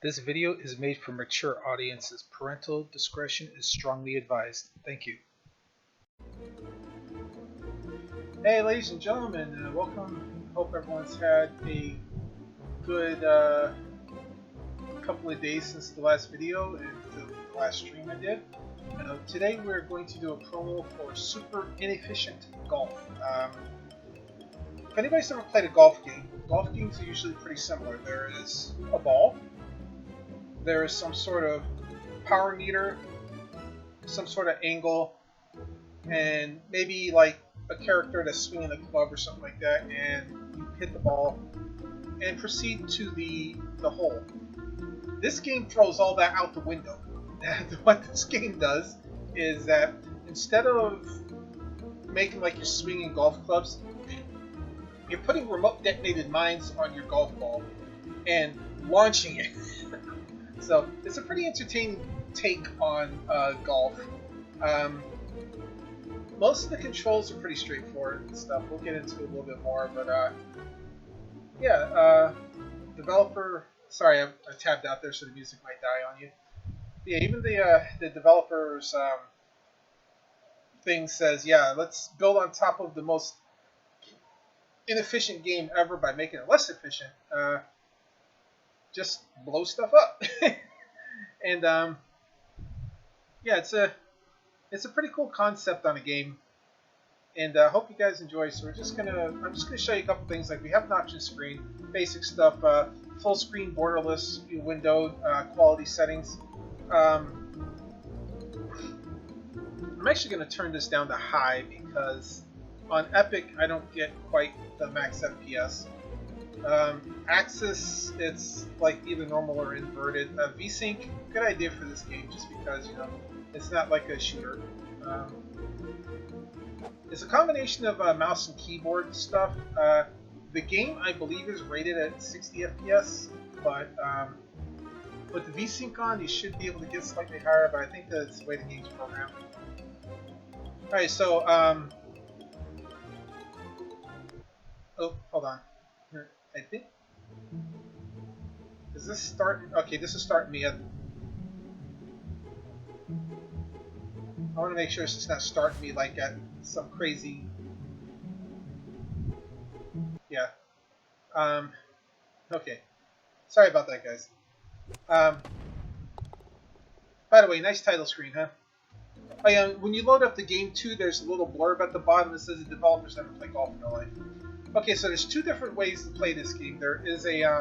This video is made for mature audiences. Parental discretion is strongly advised. Thank you. Hey, ladies and gentlemen, welcome. Hope everyone's had a good couple of days since the last video and the last stream I did. Today we're going to do a promo for Super Inefficient Golf. If anybody's ever played a golf games are usually pretty similar. There is a ball. There is some sort of power meter, some sort of angle, and maybe like a character that's swinging a club or something like that, and you hit the ball and proceed to the hole. This game throws all that out the window. What this game does is that instead of making like you're swinging golf clubs, you're putting remote detonated mines on your golf ball and launching it. So it's a pretty entertaining take on golf. Most of the controls are pretty straightforward and stuff. We'll get into it a little bit more, but developer. Sorry, I tabbed out there, so the music might die on you. Yeah, even the developer's thing says, yeah, let's build on top of the most inefficient game ever by making it less efficient. Just blow stuff up. And yeah, it's a pretty cool concept on a game, and I hope you guys enjoy. So I'm just gonna show you a couple things. Like we have an option screen, basic stuff, full screen, borderless, windowed, quality settings. I'm actually going to turn this down to high because on Epic I don't get quite the max FPS. Axis, it's like either normal or inverted. VSync, good idea for this game just because, you know, it's not like a shooter. It's a combination of mouse and keyboard stuff. The game, I believe, is rated at 60 FPS, but with the VSync on, you should be able to get slightly higher, but I think that's the way the game's programmed. Alright, so, oh, hold on. I think... Is this start? Okay, this is starting me at... I want to make sure it's not starting me like at some crazy... Yeah. Okay. Sorry about that, guys. By the way, nice title screen, huh? Oh yeah, when you load up the game too, there's a little blurb at the bottom that says the developers never play golf in their life. Okay, so there's two different ways to play this game. There is a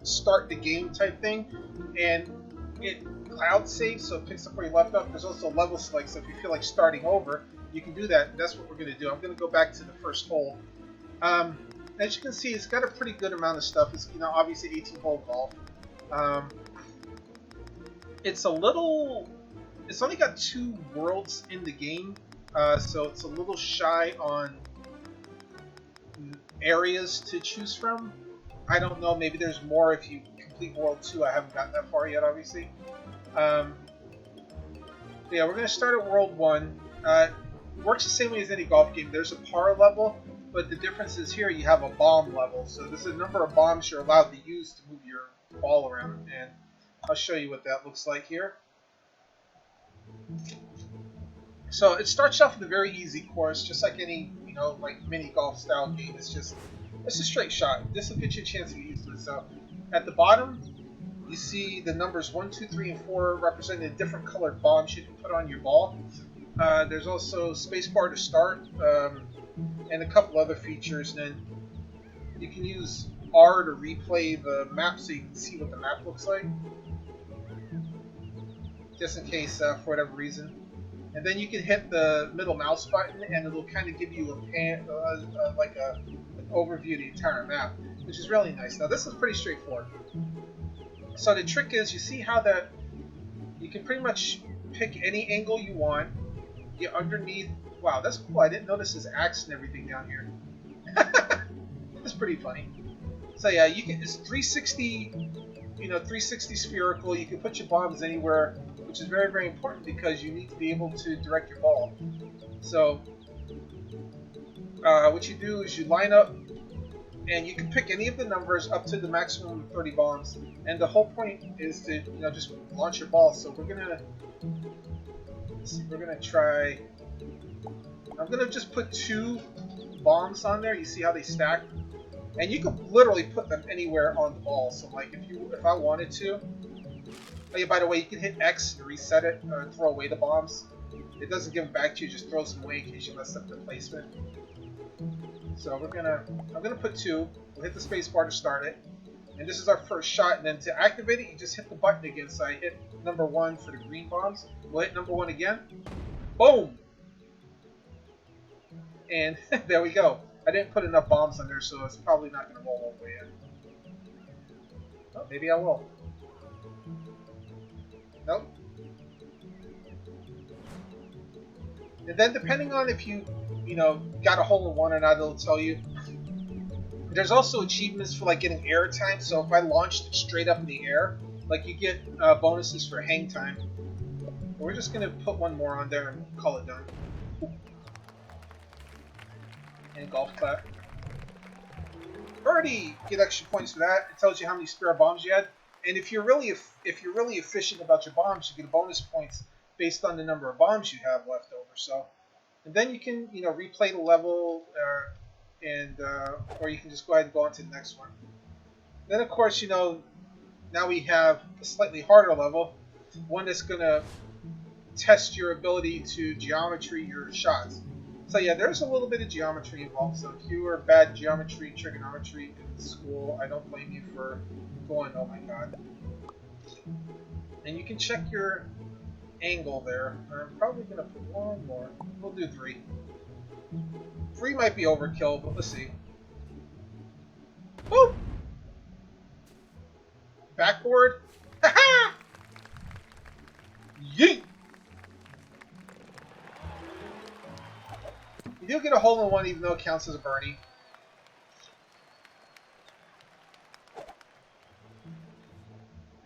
start the game type thing, and it cloud saves, so it picks up where you left off. There's also level select, so if you feel like starting over, you can do that. That's what we're going to do. I'm going to go back to the first hole. As you can see, it's got a pretty good amount of stuff. It's, you know, obviously 18-hole golf. It's only got 2 worlds in the game, so it's a little shy on areas to choose from. I don't know, maybe there's more if you complete World 2. I haven't gotten that far yet, obviously. Yeah, we're going to start at World 1. It works the same way as any golf game. There's a par level, but the difference is here you have a bomb level. So there's a number of bombs you're allowed to use to move your ball around, and I'll show you what that looks like here. So it starts off with a very easy course, just like any, you know, like mini golf style game. It's a straight shot. This will get you a chance to get used to it. So at the bottom, you see the numbers 1, 2, 3, and 4 representing the different colored bombs you can put on your ball. There's also spacebar to start, and a couple other features. And then you can use R to replay the map so you can see what the map looks like, just in case for whatever reason. And then you can hit the middle mouse button, and it'll kind of give you an overview of the entire map, which is really nice. Now this is pretty straightforward. So the trick is, you see how that you can pretty much pick any angle you want, get underneath. Wow, that's cool. I didn't notice his axe and everything down here. That's pretty funny. So yeah, you can. It's 360, you know, 360 spherical. You can put your bombs anywhere, which is very, very important because you need to be able to direct your ball. So what you do is you line up and you can pick any of the numbers up to the maximum of 30 bombs. And the whole point is to just launch your ball. So we're gonna try. I'm gonna just put 2 bombs on there. You see how they stack, and you can literally put them anywhere on the ball. So like if I wanted to. Oh yeah, by the way, you can hit X to reset it, throw away the bombs. It doesn't give them back to you; just throws them away in case you messed up the placement. So I'm gonna put 2. We'll hit the space bar to start it, and this is our first shot. And then to activate it, you just hit the button again. So I hit number 1 for the green bombs. We'll hit number 1 again. Boom! And there we go. I didn't put enough bombs on there, so it's probably not gonna roll all the way in. Oh, maybe I will. Nope. And then depending on if you got a hole-in-one or not, it'll tell you. There's also achievements for like getting air time. So if I launched straight up in the air, like you get bonuses for hang time. We're just gonna put 1 more on there and call it done. And golf clap. Birdie! Get extra points for that. It tells you how many spare bombs you had. And if you're really efficient about your bombs, you get bonus points based on the number of bombs you have left over. So, and then you can replay the level, or you can just go ahead and go on to the next one. Then of course now we have a slightly harder level, one that's gonna test your ability to geometry your shots. So yeah, there's a little bit of geometry involved. So if you were bad geometry, trigonometry in school, I don't blame you for going, oh my god. And you can check your angle there. I'm probably going to put 1 more. We'll do 3. 3 might be overkill, but let's see. Woo! Backboard. Ha-ha! Yeet! You do get a hole-in-one even though it counts as a birdie.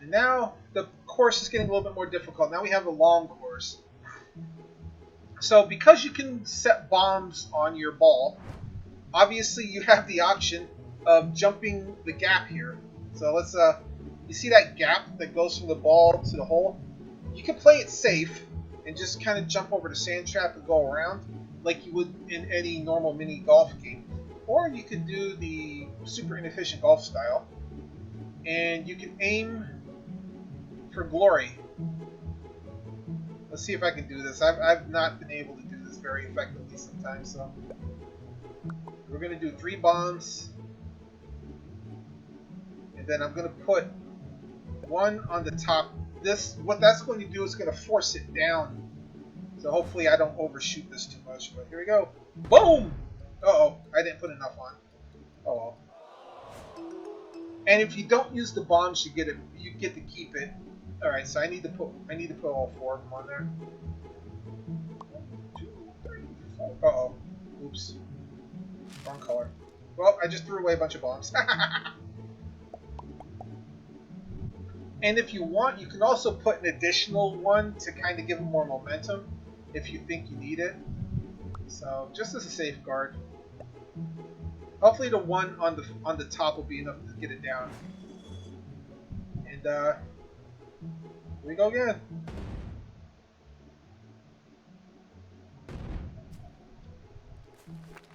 And now the course is getting a little bit more difficult. Now we have a long course. So because you can set bombs on your ball, obviously you have the option of jumping the gap here. So let's you see that gap that goes from the ball to the hole? You can play it safe and just kind of jump over the sand trap and go around like you would in any normal mini golf game. Or you could do the super inefficient golf style and you can aim for glory. Let's see if I can do this. I've not been able to do this very effectively sometimes, so we're going to do 3 bombs, and then I'm going to put 1 on the top. What that's going to do is going to force it down, so hopefully I don't overshoot this too much. But here we go. Boom! Uh-oh, I didn't put enough on. Oh well. And if you don't use the bombs, you get to keep it. All right, so I need to put all 4 of them on there. 1, 2, 3, 4. Uh-oh. Oops. Wrong color. Well, I just threw away a bunch of bombs. And if you want, you can also put an additional one to kind of give them more momentum if you think you need it. So just as a safeguard. Hopefully the one on the top will be enough to get it down. And here we go again.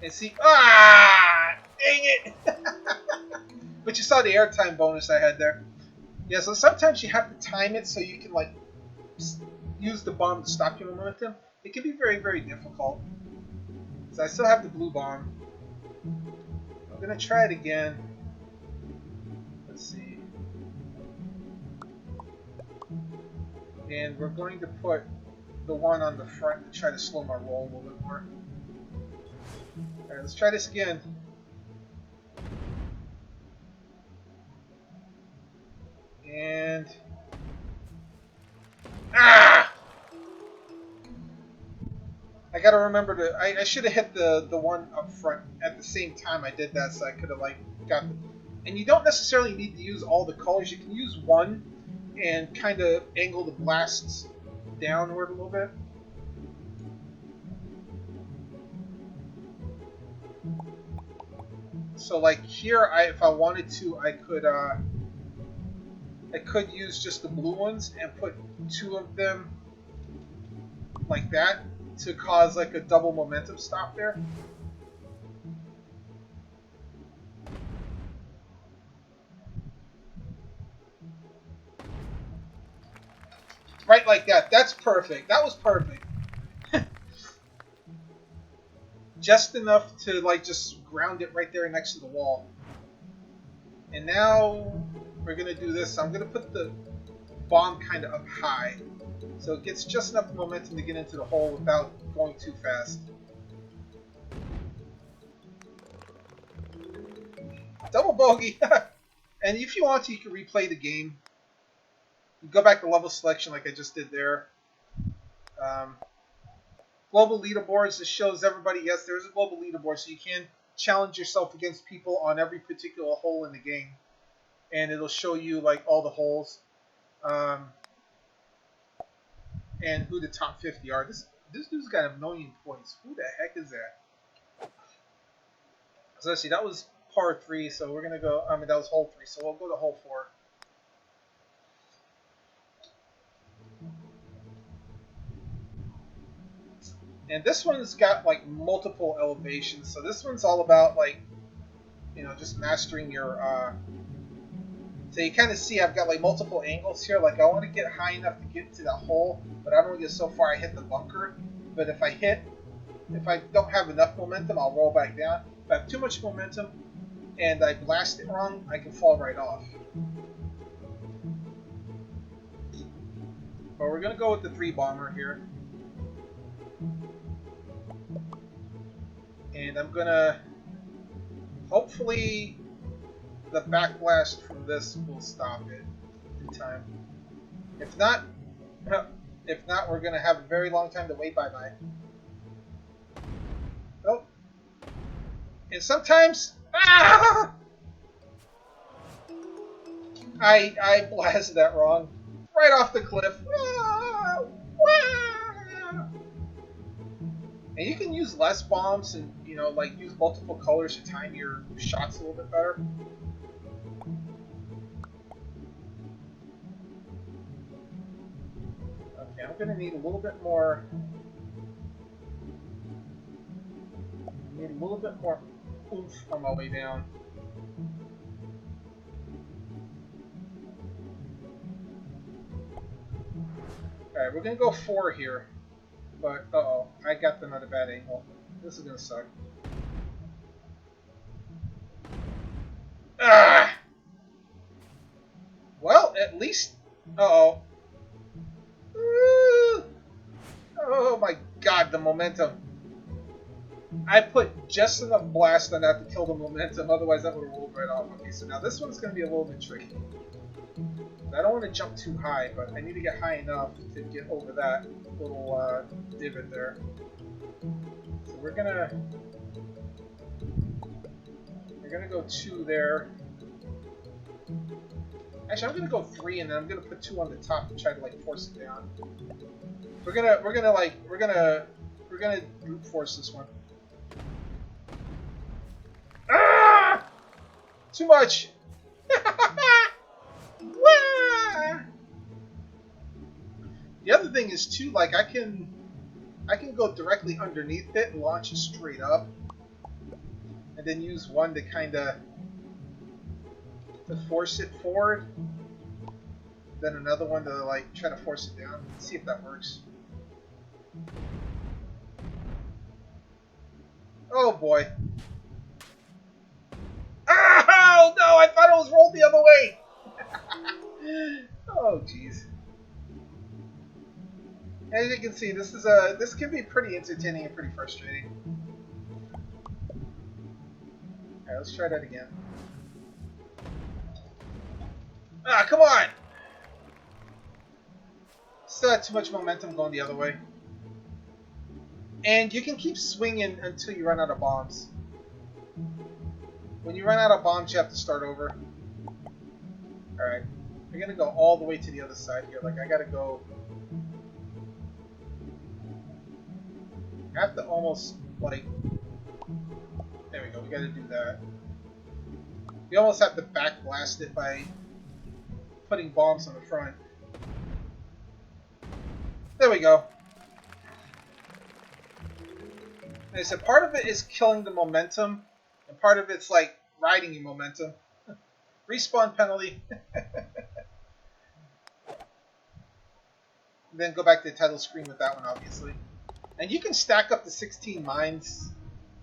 And see, dang it! But you saw the airtime bonus I had there. Yeah, so sometimes you have to time it so you can like use the bomb to stop your momentum. It can be very, very difficult. So I still have the blue bomb. I'm gonna try it again. Let's see. And we're going to put the one on the front to try to slow my roll a little bit more. Alright, let's try this again. And I gotta remember to. I should have hit the one up front at the same time I did that, so I could have like got the. And you don't necessarily need to use all the colors. You can use one and kind of angle the blasts downward a little bit. So like here, if I wanted to, I could use just the blue ones and put 2 of them like that to cause like a double momentum stop there. Right like that. That's perfect. That was perfect. Just enough to like just ground it right there next to the wall. And now we're going to do this. I'm going to put the bomb kind of up high, so it gets just enough momentum to get into the hole without going too fast. Double bogey! And if you want to, you can replay the game. You go back to level selection like I just did there. Global leaderboards, this shows everybody, yes, there is a global leaderboard, so you can challenge yourself against people on every particular hole in the game. And it'll show you like all the holes. And who the top 50 are. This dude's got 1 million points. Who the heck is that? So let's see, that was par 3, so we're gonna go. I mean, that was hole 3, so we'll go to hole 4. And this one's got like multiple elevations, so this one's all about like, you know, just mastering your. So you kind of see I've got like multiple angles here. Like I want to get high enough to get to that hole, but I don't want to get so far I hit the bunker. But if I don't have enough momentum, I'll roll back down. If I have too much momentum and I blast it wrong, I can fall right off. But we're gonna go with the 3 bomber here. And I'm gonna, hopefully the backblast from this will stop it in time. If not, we're gonna have a very long time to wait. Bye-bye. Oh. And sometimes, I blasted that wrong. Right off the cliff. And you can use less bombs and, you know, like use multiple colors to time your shots a little bit better. Okay, I'm gonna need a little bit more. Need a little bit more oomph on my way down. Alright, we're gonna go 4 here. But, uh-oh, I got them at a bad angle. This is gonna suck. Ah! Well, at least... Uh-oh. Oh my god, the momentum. I put just enough blast on that to kill the momentum, otherwise that would have rolled right off. Okay, so now this one's going to be a little bit tricky. I don't want to jump too high, but I need to get high enough to get over that little divot there. So we're gonna go 2 there. Actually, I'm gonna go 3, and then I'm gonna put 2 on the top to try to like force it down. We're gonna brute force this one. Ah! Too much. The other thing is too, like I can go directly underneath it and launch it straight up, and then use one to kind of force it forward. Then another one to like try to force it down. Let's see if that works. Oh boy! Oh no! I thought it was rolled the other way. Oh jeez. As you can see, this can be pretty entertaining and pretty frustrating. Alright, let's try that again. Ah, come on! Still had too much momentum going the other way. And you can keep swinging until you run out of bombs. When you run out of bombs, you have to start over. Alright. I'm gonna go all the way to the other side here. Like, I gotta go... I have to almost, like... There we go, we gotta do that. You almost have to back blast it by putting bombs on the front. There we go. Like I said, part of it is killing the momentum, and part of it's like riding your momentum. Respawn penalty. Then go back to the title screen with that one, obviously. And you can stack up to 16 mines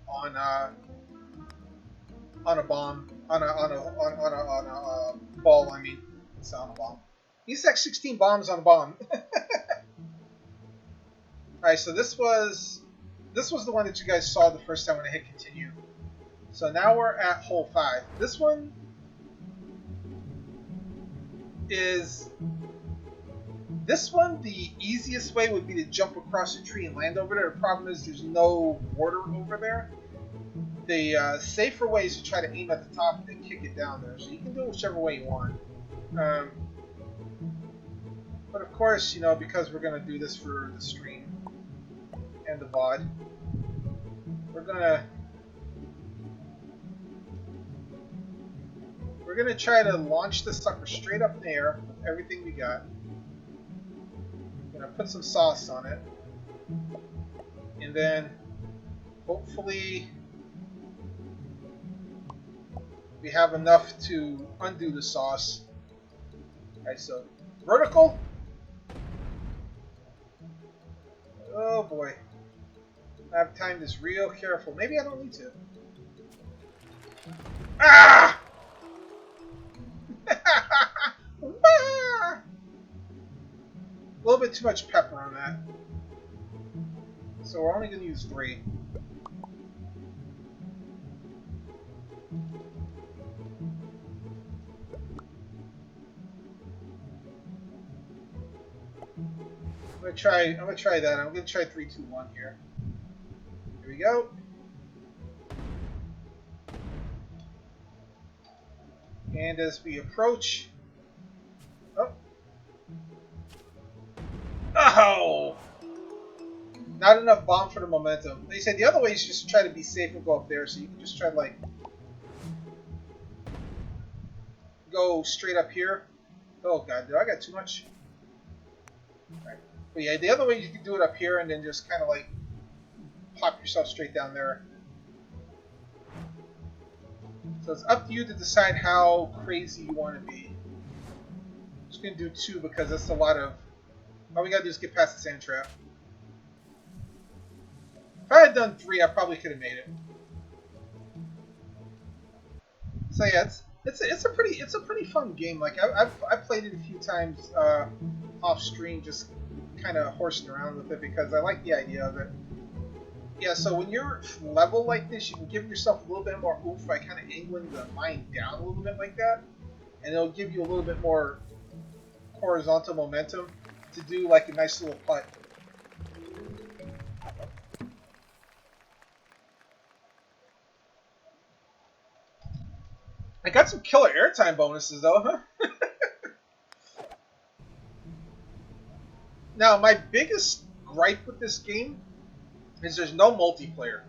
on a bomb, on a ball. I mean, it's not on a bomb. You stack 16 bombs on a bomb. All right, so this was the one that you guys saw the first time when I hit continue. So now we're at hole 5. This one is the easiest way would be to jump across a tree and land over there. The problem is there's no water over there. The safer way is to try to aim at the top and then kick it down there. So you can do it whichever way you want. But of course, you know, because we're going to do this for the stream and the VOD, we're gonna try to launch this sucker straight up in the air with everything we got. Gonna put some sauce on it, and then hopefully we have enough to undo the sauce. Alright, so vertical. Oh boy. I've timed this real careful. Maybe I don't need to. Ah! A little bit too much pepper on that. So we're only going to use 3. I'm gonna try that. I'm gonna try 3, 2, 1 here. Here we go. And as we approach, oh, not enough bomb for the momentum. They said the other way is just to try to be safe and go up there. So you can just try to like go straight up here. Oh god, did I got too much? Right. But yeah, the other way you can do it up here and then just kind of like pop yourself straight down there. So it's up to you to decide how crazy you want to be. I'm just going to do 2 because that's a lot of... All we got to do is get past the sand trap. If I had done 3, I probably could have made it. So yeah, it's a pretty fun game. Like I've played it a few times off stream, just kind of horsing around with it because I like the idea of it. Yeah, so when you're level like this, you can give yourself a little bit more oomph by kind of angling the mine down a little bit like that, and it'll give you a little bit more horizontal momentum to do like a nice little putt. I got some killer airtime bonuses though, huh? Now, my biggest gripe with this game is there's no multiplayer.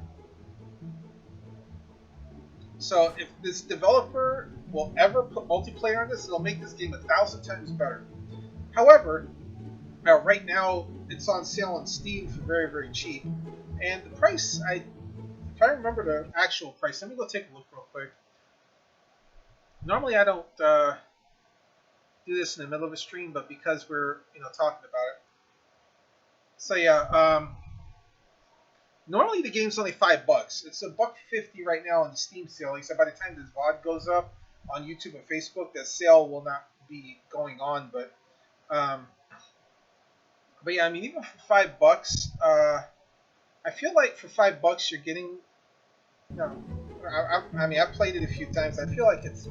So if this developer will ever put multiplayer on this, it'll make this game 1,000 times better. However, right now it's on sale on Steam for very, very cheap. And the price, if I remember the actual price, let me go take a look real quick. Normally I don't do this in the middle of a stream, but because we're talking about it. So yeah, normally the game's only $5. It's $1.50 right now on the Steam sale. Like I said, by the time this VOD goes up on YouTube and Facebook, the sale will not be going on. But yeah, I mean, even for $5, I feel like for $5 you're getting, I mean, I've played it a few times. I feel like it's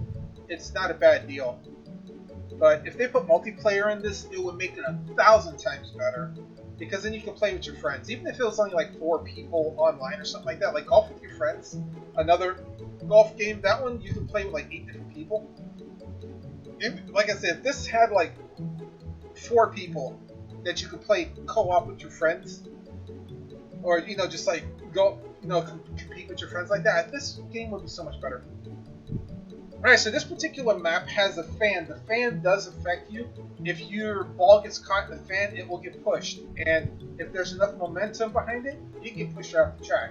not a bad deal. But if they put multiplayer in this, it would make it 1,000 times better. Because then you can play with your friends. Even if it was only like 4 people online or something like that. Like Golf with Your Friends. Another golf game. That one you can play with like 8 different people. Like I said, if this had like 4 people that you could play co-op with your friends. Or, just like go, compete with your friends like that. This game would be so much better. Alright, so this particular map has a fan. The fan does affect you. If your ball gets caught in the fan, it will get pushed. And if there's enough momentum behind it, you get pushed off the track.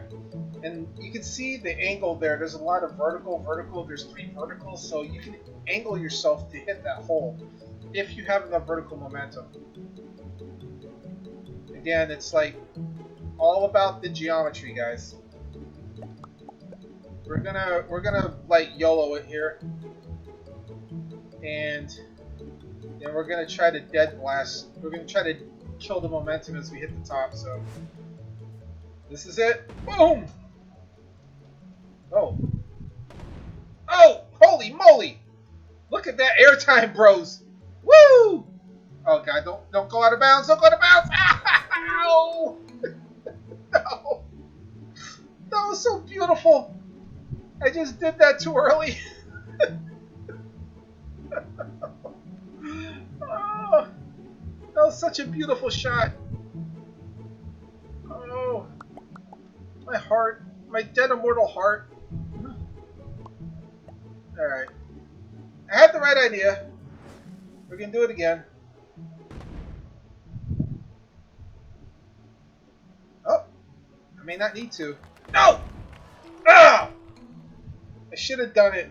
And you can see the angle there. There's a lot of vertical. There's 3 verticals, so you can angle yourself to hit that hole if you have enough vertical momentum. Again, it's like all about the geometry, guys. We're gonna like YOLO it here, and then we're gonna try to dead blast. We're gonna try to kill the momentum as we hit the top. So this is it. Boom! Oh, oh! Holy moly! Look at that airtime, bros! Woo! Oh god, don't go out of bounds! Don't go out of bounds! Ow! No! That was so beautiful. I just did that too early. Oh, that was such a beautiful shot. Oh, my heart, my dead immortal heart. Alright. I had the right idea. We're going to do it again. Oh, I may not need to. No! Ah! I should have done it.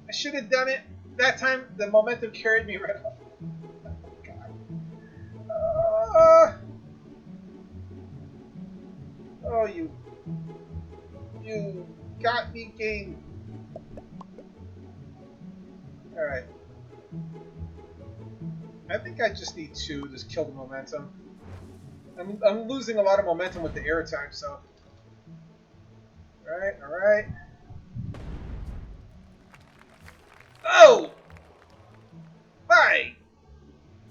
I should have done it. That time, the momentum carried me right off. God. Oh, you got me, game. Alright. I think I just need 2 to just kill the momentum. I'm losing a lot of momentum with the airtime, so. Alright, alright. Oh! My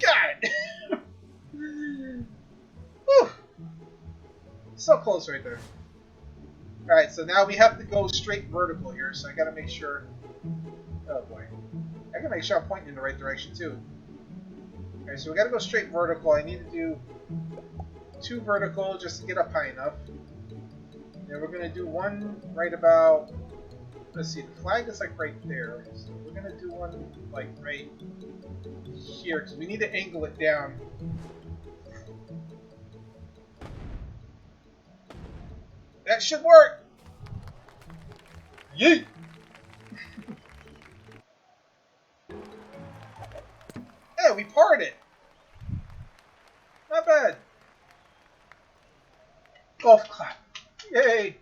God! Whew. So close right there. Alright, so now we have to go straight vertical here, so I gotta make sure. Oh boy. I gotta make sure I'm pointing in the right direction too. Alright, so we gotta go straight vertical. I need to do 2 vertical just to get up high enough. And we're gonna do 1 right about. Let's see, the flag is like right there. So we're gonna do 1 like right here because we need to angle it down. That should work. Yeet. Yeah, we parred it. Not bad. Golf clap. Yay.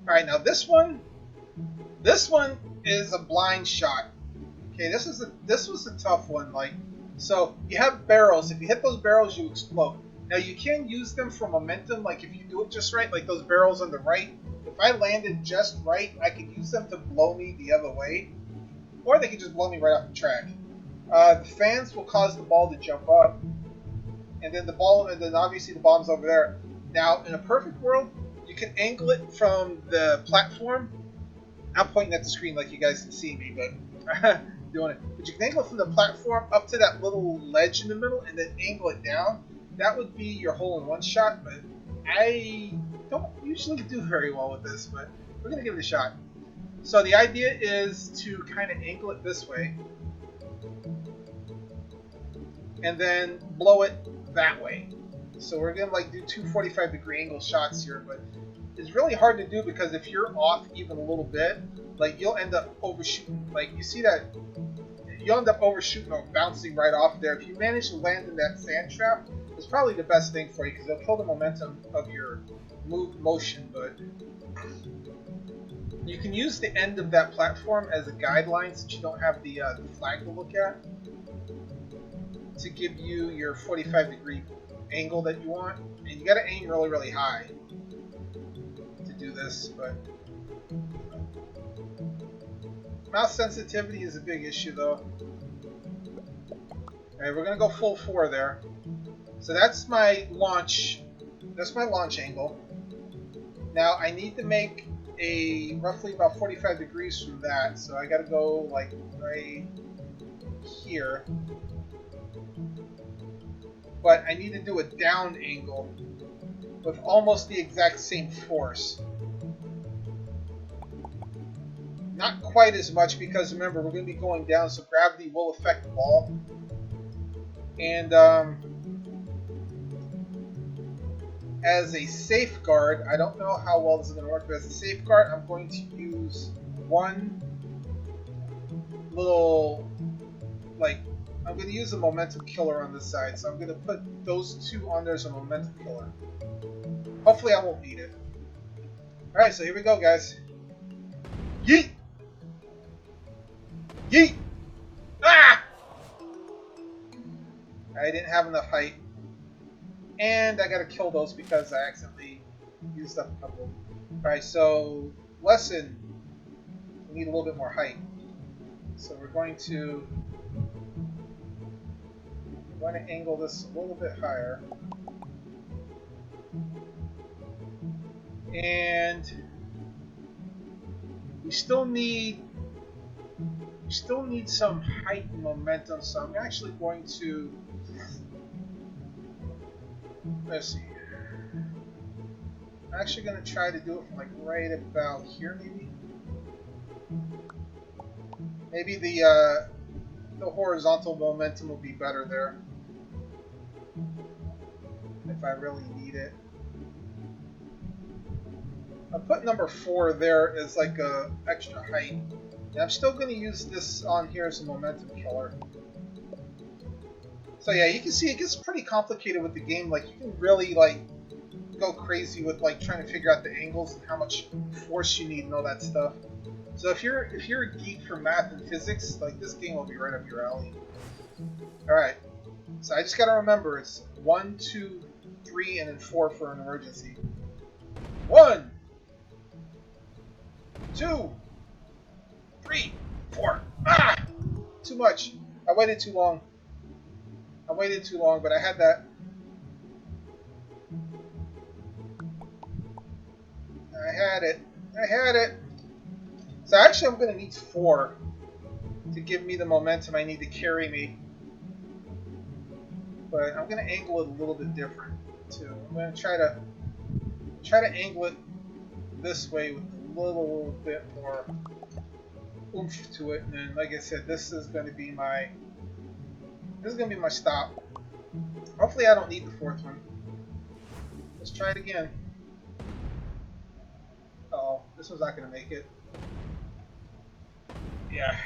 Alright, now this one is a blind shot. Okay, this was a tough one. Like, so you have barrels. If you hit those barrels, you explode. Now you can use them for momentum. Like if you do it just right, like those barrels on the right. If I landed just right, I could use them to blow me the other way, or they could just blow me right off the track. The fans will cause the ball to jump up, and then obviously the bomb's over there. Now, in a perfect world, you can angle it from the platform. I'm pointing at the screen like you guys can see me, but doing it. But you can angle it from the platform up to that little ledge in the middle, and then angle it down. That would be your hole-in-one shot, but I don't usually do very well with this, but we're going to give it a shot. So the idea is to kind of angle it this way, and then blow it that way. So we're going to like do 2 45-degree angle shots here, but it's really hard to do because if you're off even a little bit, like you'll end up overshooting. Like you see that, you'll end up overshooting or bouncing right off there. If you manage to land in that sand trap, it's probably the best thing for you because it'll kill the momentum of your motion. But you can use the end of that platform as a guideline since you don't have the flag to look at to give you your 45-degree angle that you want. And you got to aim really, really high to do this. But mouse sensitivity is a big issue, though. Alright, we're gonna go full 4 there. So that's my launch. That's my launch angle. Now I need to make a roughly about 45 degrees from that. So I gotta go like right here. But I need to do a down angle with almost the exact same force. Not quite as much because remember we're going to be going down, so gravity will affect the ball. And as a safeguard, I don't know how well this is going to work, but as a safeguard, I'm going to use one little, like, I'm going to use a momentum killer on this side. So I'm going to put those two on there as a momentum killer. Hopefully I won't need it. Alright, so here we go, guys. Yeet! Yeet! Ah! I didn't have enough height. And I gotta kill those because I accidentally used up a couple. Alright, so lesson. We need a little bit more height. So we're going to angle this a little bit higher. And we still need some height and momentum, so I'm actually going to, let's see, I'm actually going to try to do it from like right about here, maybe the horizontal momentum will be better there if I really need it. I put number 4 there as like a extra height. And I'm still going to use this on here as a momentum killer. So yeah, you can see it gets pretty complicated with the game. Like you can really like go crazy with like trying to figure out the angles and how much force you need and all that stuff. So if you're a geek for math and physics, like this game will be right up your alley. All right. So I just got to remember it's 1, 2, 3, and then 4 for an emergency. 1, 2, 3, 4. Ah! Too much. I waited too long. But I had that. I had it. So actually I'm going to need 4 to give me the momentum I need to carry me. But I'm going to angle it a little bit different too. I'm going to try to angle it this way with a little bit more oomph to it, and then like I said, this is going to be my stop. Hopefully I don't need the 4th one. Let's try it again. Uh-oh, this one's not going to make it. Yeah.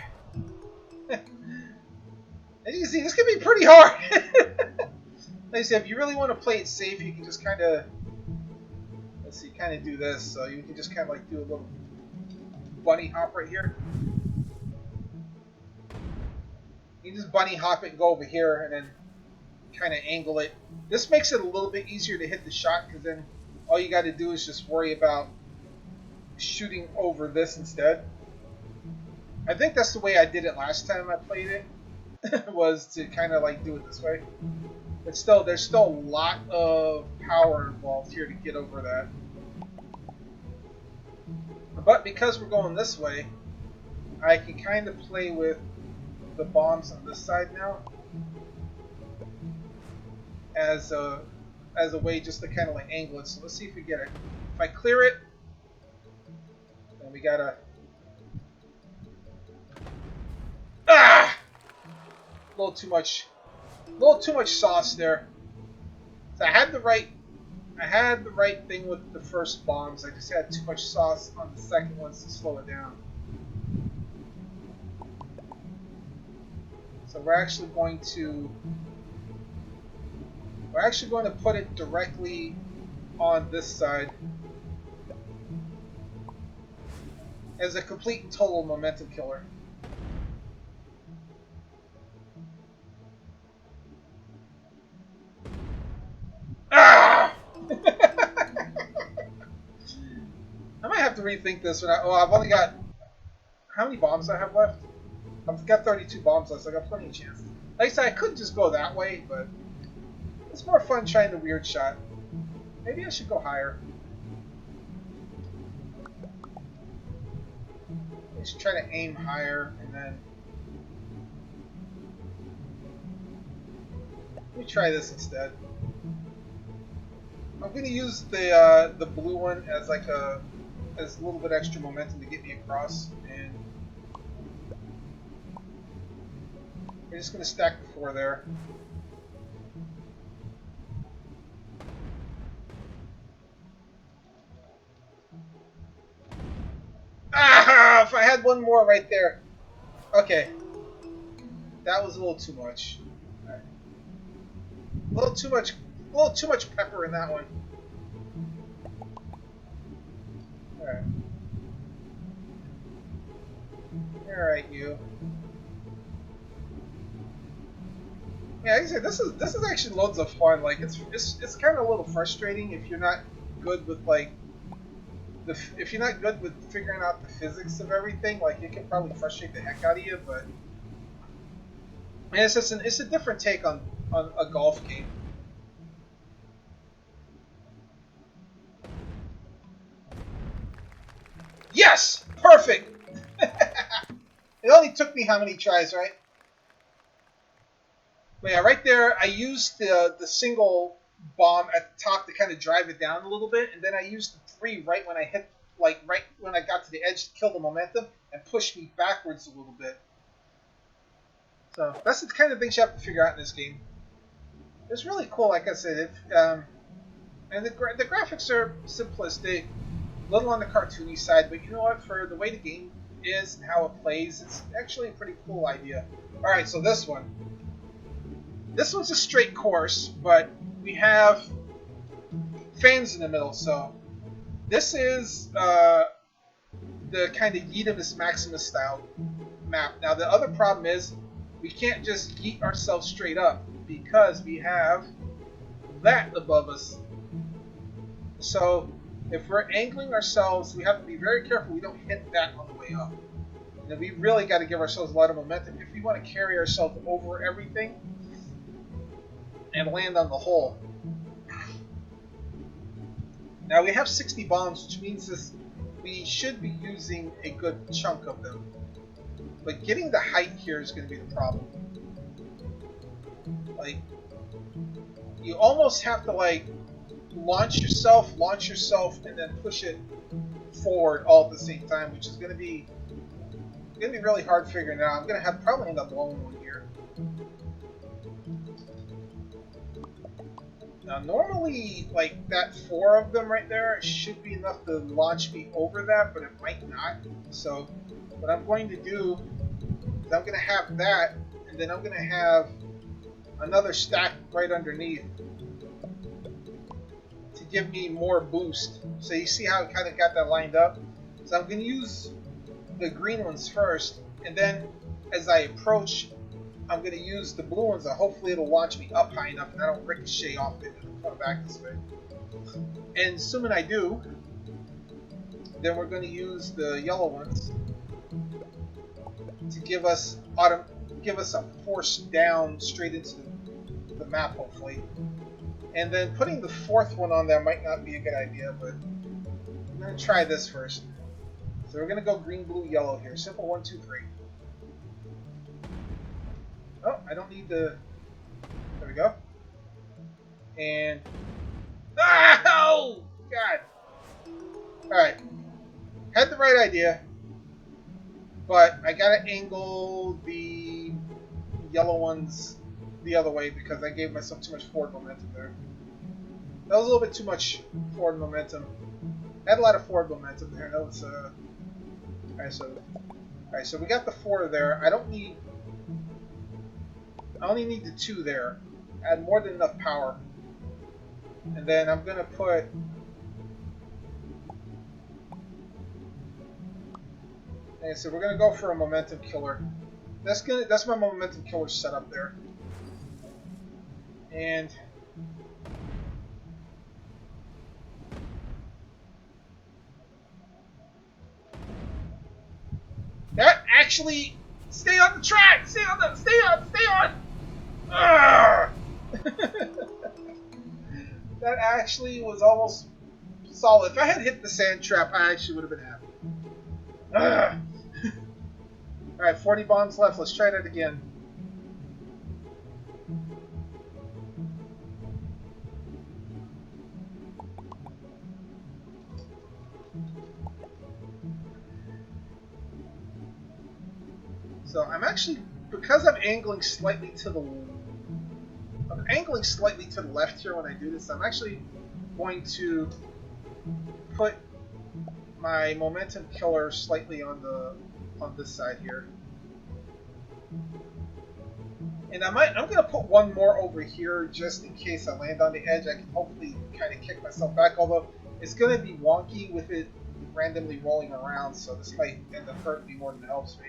As you can see, this can be pretty hard. Like I said, if you really want to play it safe, you can just kind of, let's see, kind of do this. So you can just kind of like do a little bunny hop right here. You just bunny hop it and go over here and then kind of angle it. This makes it a little bit easier to hit the shot because then all you got to do is just worry about shooting over this instead. I think that's the way I did it last time I played it, was to kind of like do it this way. But still, there's still a lot of power involved here to get over that. But because we're going this way, I can kind of play with the bombs on this side now as a way just to kind of like angle it. So let's see if we get it. If I clear it, then we gotta a little too much sauce there. So I had the right thing with the first bombs. I just had too much sauce on the second ones to slow it down. So we're actually going to put it directly on this side as a complete and total momentum killer. Ah! I might have to rethink this one. Oh, I've only got, how many bombs do I have left? I've got 32 bombs left, so I got plenty of chances. Like I said, I could just go that way, but it's more fun trying the weird shot. Maybe I should go higher. I should try to aim higher, and then let me try this instead. I'm gonna use the blue one as like a little bit extra momentum to get me across, and we're just gonna stack the 4 there. Ah! If I had one more right there. Okay, that was a little too much. Right. A little too much pepper in that one. All right. All right, you. Yeah, like I said, this is actually loads of fun. Like it's kind of a little frustrating if you're not good with like if you're not good with figuring out the physics of everything. Like it can probably frustrate the heck out of you. But man, it's a different take on a golf game. Yes, perfect. It only took me how many tries, right? But yeah, right there, I used the single bomb at the top to kind of drive it down a little bit, and then I used the 3 right when I hit, like right when I got to the edge to kill the momentum and push me backwards a little bit. So that's the kind of things you have to figure out in this game. It's really cool, like I said. And the graphics are simplistic, a little on the cartoony side, but you know what? For the way the game is and how it plays, it's actually a pretty cool idea. All right, so this one. This one's a straight course, but we have fans in the middle, so this is the kind of Yeetimus Maximus style map. Now the other problem is we can't just yeet ourselves straight up because we have that above us. So if we're angling ourselves, we have to be very careful we don't hit that on the way up. And then we really got to give ourselves a lot of momentum if we want to carry ourselves over everything and land on the hole. Now we have 60 bombs, which means we should be using a good chunk of them. But getting the height here is going to be the problem. Like, you almost have to like launch yourself, and then push it forward all at the same time, which is going to be really hard figuring it out. I'm going to probably end up blowing one here. Now, normally, like, that 4 of them right there should be enough to launch me over that, but it might not. So, what I'm going to do is I'm going to have that, and then I'm going to have another stack right underneath to give me more boost. So you see how I kind of got that lined up? So I'm going to use the green ones first, and then as I approach, I'm going to use the blue ones, and hopefully it'll launch me up high enough and I don't ricochet off it and come back this way. And assuming I do, then we're going to use the yellow ones to give us a force down straight into the map, hopefully. And then putting the 4th one on there might not be a good idea, but I'm going to try this first. So we're going to go green, blue, yellow here. Simple 1, 2, 3. Oh, I don't need the... There we go. And... Oh! God! Alright. Had the right idea. But I gotta angle the yellow ones the other way because I gave myself too much forward momentum there. That was a little bit too much forward momentum. I had a lot of forward momentum there. That was... Alright, so we got the 4 there. I only need the 2 there. Add more than enough power. And then I'm gonna put and so we're gonna go for a momentum killer. That's my momentum killer set up there. And that actually stay on the track! Stay on! That actually was almost solid. If I had hit the sand trap, I actually would have been happy. Alright, 40 bombs left. Let's try that again. So I'm actually, because I'm angling slightly to the left here when I do this, I'm actually going to put my momentum killer slightly on this side here. And I'm going to put one more over here just in case I land on the edge. I can hopefully kind of kick myself back, although it's going to be wonky with it randomly rolling around, so this might end up hurting me more than it helps me.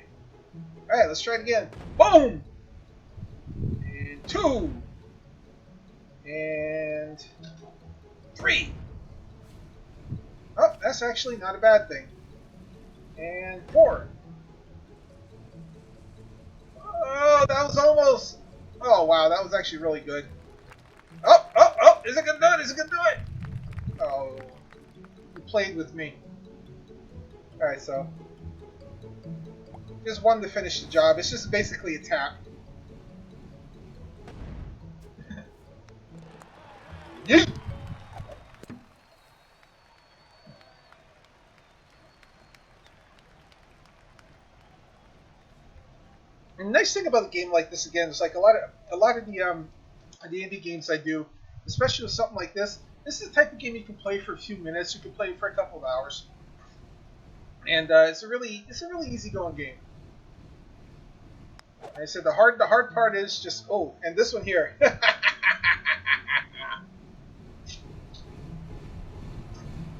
Alright, let's try it again. Boom! And 2. And 3. Oh, that's actually not a bad thing. And 4. Oh, that was almost... Oh, wow, that was actually really good. Oh, is it going to do it? Is it going to do it? Oh, you played with me. Alright, so... just one to finish the job. It's just basically a tap. Yeet! And the nice thing about a game like this, again, is like a lot of the indie games I do, especially with something like this. This is the type of game you can play for a few minutes. You can play it for a couple of hours, and it's a really easygoing game. Like I said, the hard part is just and this one here.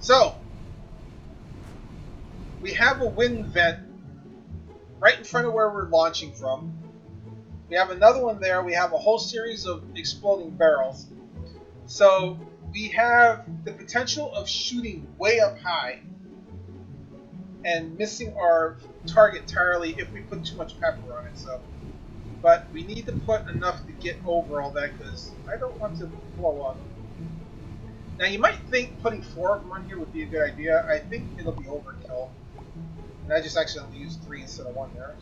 So we have a wind vent right in front of where we're launching from. We have another one there. We have a whole series of exploding barrels. So we have the potential of shooting way up high and missing our target entirely if we put too much pepper on it. So, but we need to put enough to get over all that because I don't want to blow up. Now you might think putting 4 of them on here would be a good idea. I think it'll be overkill. And I just accidentally used 3 instead of 1 there.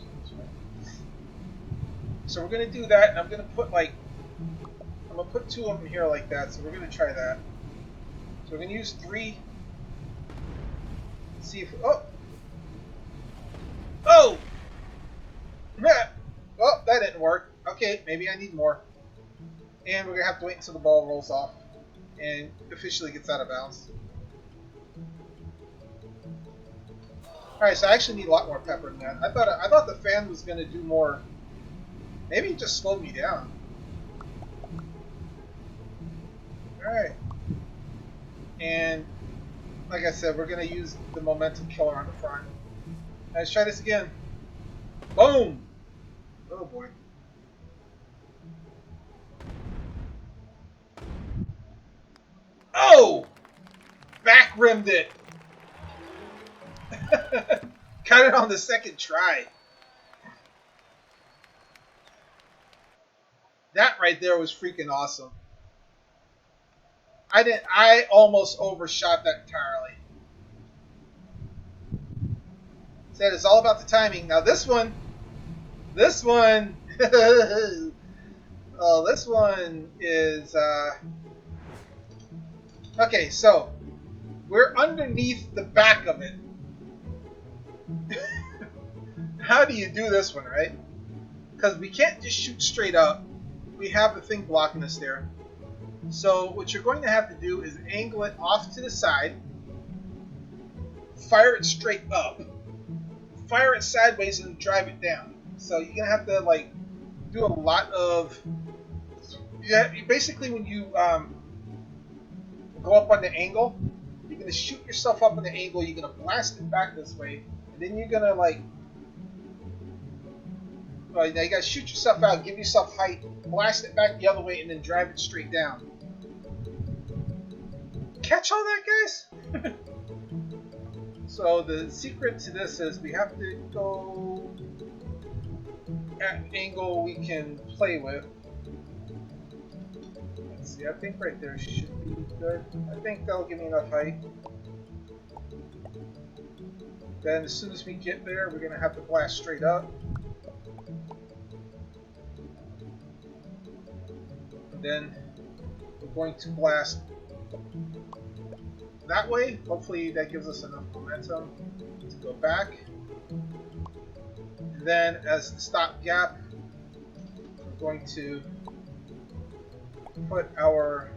So we're going to do that, and I'm going to put I'm going to put 2 of them here like that, so we're going to try that. So we're going to use 3. See if, oh! Well, that didn't work. Okay, maybe I need more. And we're going to have to wait until the ball rolls off and officially gets out of bounds. Alright, so I actually need a lot more pepper than that. I thought the fan was going to do more. Maybe it just slowed me down. Alright. And, like I said, we're going to use the momentum killer on the front. Let's try this again. Boom! Oh boy. Oh! Back rimmed it! Got it on the second try. That right there was freaking awesome. I almost overshot that entirely. Said it's all about the timing. Now this one, oh, this one is, okay, so we're underneath the back of it. How do you do this one, right? Because we can't just shoot straight up. We have the thing blocking us there. So what you're going to have to do is angle it off to the side, fire it straight up, fire it sideways, and drive it down. So you're going to have to like do a lot of, basically when you go up on the angle, you're going to shoot yourself up on the angle, you're going to blast it back this way, and then you're going to like, now you got to shoot yourself out, give yourself height, blast it back the other way, and then drive it straight down. Catch all that, guys? So the secret to this is we have to go at an angle we can play with. Let's see, I think right there should be good. I think that'll give me enough height. Then as soon as we get there, we're going to have to blast straight up. And then we're going to blast that way. Hopefully that gives us enough momentum to go back. And then as the stopgap, we're going to put our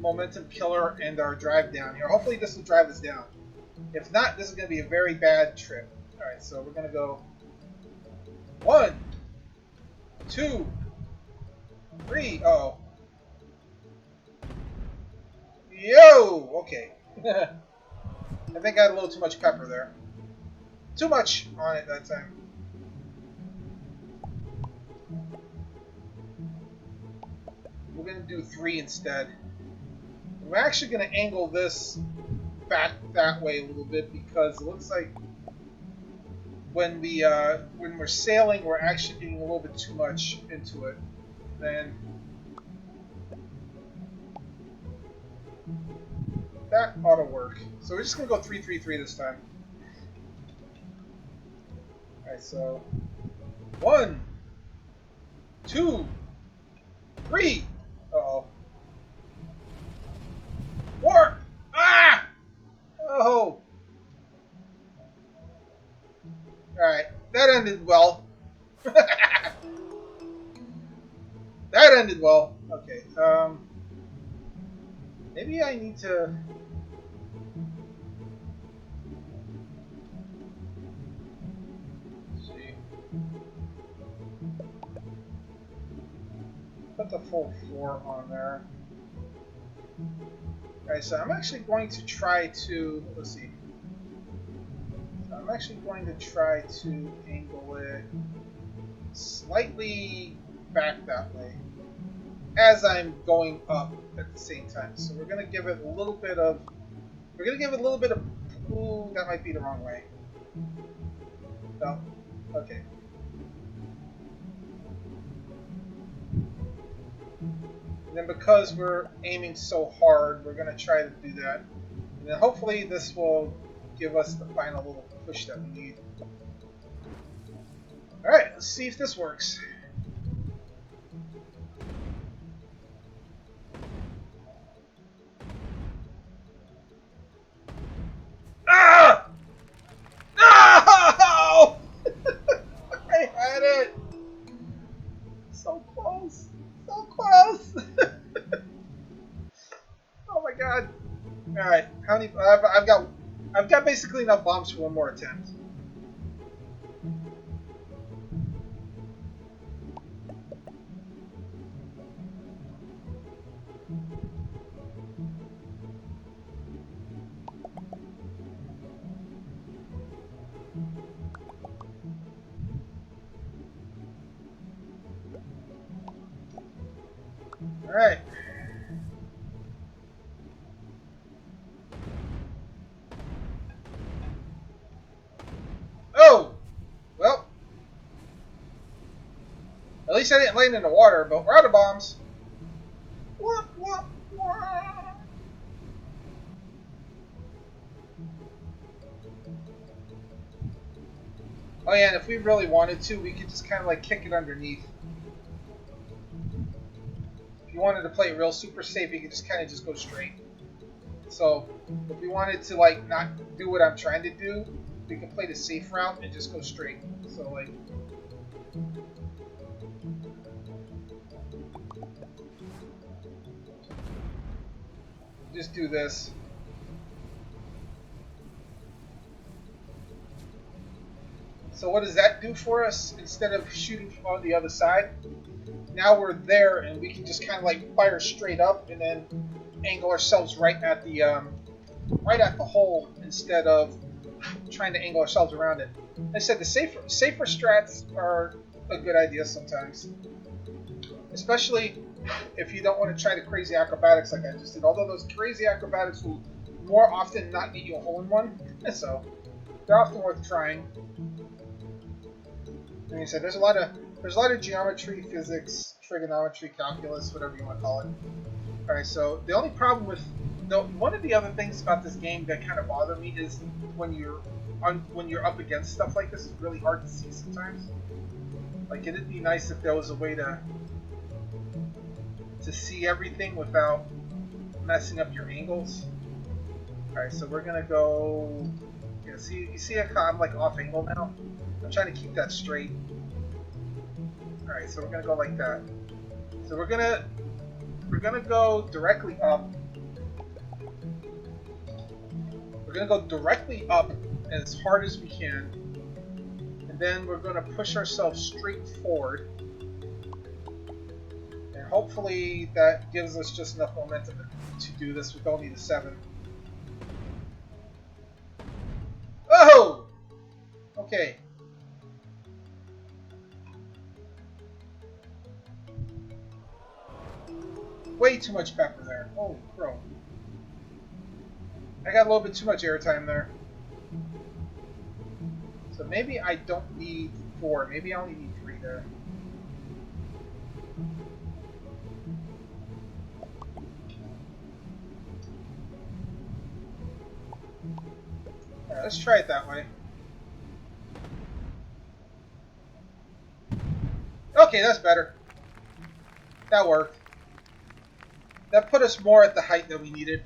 momentum killer and our drive down here. Hopefully this will drive us down. If not, this is going to be a very bad trip. Alright, so we're going to go 1, 2, 3. Uh-oh. Yo! Okay. I think I had a little too much pepper there. Too much on it that time. We're going to do 3 instead. We're actually going to angle this back that way a little bit because it looks like when we're sailing, we're actually getting a little bit too much into it. Then that ought to work. So we're just going to go 3-3-3 this time. Alright, so 1, 2, 3. Uh-oh. 4. Ah! Oh. Alright, that ended well. That ended well. Okay, maybe I need to... Let's see. Put the full 4 on there. Alright, so I'm actually going to try to... Let's see. I'm actually going to try to angle it slightly back that way as I'm going up at the same time. So we're going to give it a little bit of... Ooh, that might be the wrong way. No. Okay. And then because we're aiming so hard, we're going to try to do that. And then hopefully this will give us the final little push that we need. Alright, let's see if this works. Ah! No! I had it! So close! So close! Oh my god. Alright, how many... I've got basically enough bombs for one more attempt. Alright. Oh! Well. At least I didn't land in the water, but we're out of bombs. Wah, wah, wah. Oh yeah, and if we really wanted to, we could just kind of like kick it underneath. If you wanted to play it real super safe, you could just kind of just go straight. So if we wanted to like not do what I'm trying to do, we can play the safe route and just go straight. So like, just do this. So what does that do for us? Instead of shooting from on the other side, now we're there and we can just kind of like fire straight up and then angle ourselves right at the hole instead of trying to angle ourselves around it. Like I said, the safer strats are a good idea sometimes, especially if you don't want to try the crazy acrobatics like I just did. Although those crazy acrobatics will more often not get you a hole-in-one, so they're often worth trying. Like I said, there's a lot of geometry, physics, trigonometry, calculus, whatever you want to call it. All right, so the only problem with one of the other things about this game that kind of bother me is when you're up against stuff like this, it's really hard to see sometimes. Like it'd be nice if there was a way to see everything without messing up your angles. All right, so we're gonna go Yeah, see, you see how I'm like off angle now? I'm trying to keep that straight. Alright, so we're gonna go like that. So we're gonna go directly up. We're gonna go directly up as hard as we can. And then we're gonna push ourselves straight forward. And hopefully that gives us just enough momentum to do this with only the 7. Oh! Okay. Way too much pepper there. Holy crow. I got a little bit too much airtime there. So maybe I don't need 4. Maybe I only need 3 there. Alright, let's try it that way. Okay, that's better. That worked. That put us more at the height that we needed.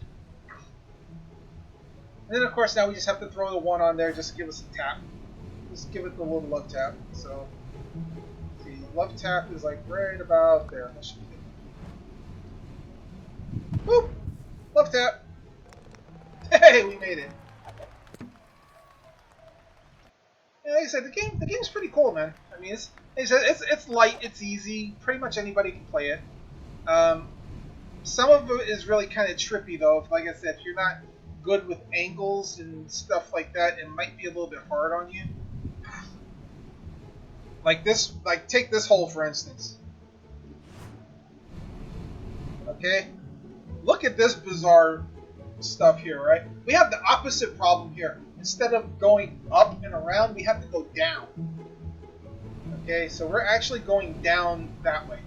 And then, of course, now we just have to throw the 1 on there just to give us a tap. Just give it the little love tap. So, the love tap is like right about there. That should be good. Whoop! Love tap. Hey, we made it. Yeah, like I said, the game's pretty cool, man. I mean, it's light, it's easy. Pretty much anybody can play it. Some of it is really kind of trippy, though. Like I said, if you're not good with angles and stuff like that, it might be a little bit hard on you. Like this, like take this hole for instance. Okay, look at this bizarre stuff here, right? We have the opposite problem here. Instead of going up and around, we have to go down. Okay, so we're actually going down that way.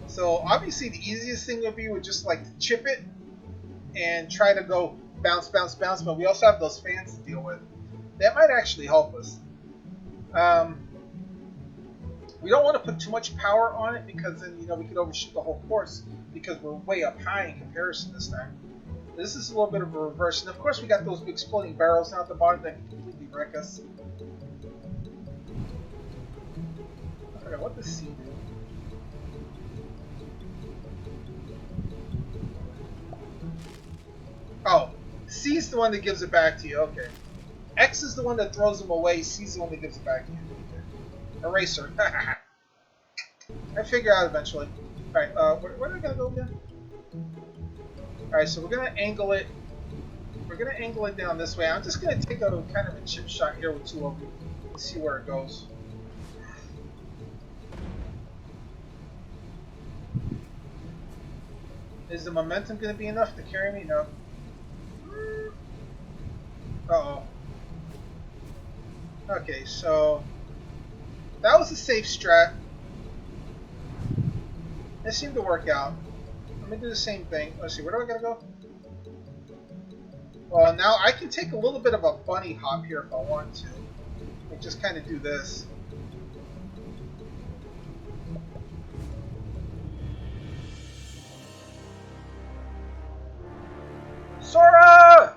So obviously the easiest thing would be just like chip it and try to go bounce, bounce, bounce, but we also have those fans to deal with. That might actually help us. We don't want to put too much power on it because then, you know, we could overshoot the whole course because we're way up high in comparison this time. This is a little bit of a reverse. And of course we got those big exploding barrels down at the bottom that can completely wreck us. Okay, what does C do? Oh, C is the one that gives it back to you. Okay. X is the one that throws them away. C is the one that gives it back to you. Okay. Eraser. I figure out eventually. Alright, where am I going to go again? Alright, so we're going to angle it. We're going to angle it down this way. I'm just going to take a kind of a chip shot here with 2 of them. Let's see where it goes. Is the momentum going to be enough to carry me? No. Uh-oh. Okay, so that was a safe strat. It seemed to work out. I'm going to do the same thing. Let's see, where do I gotta go? Well, now I can take a little bit of a bunny hop here if I want to. And just kind of do this. Sora!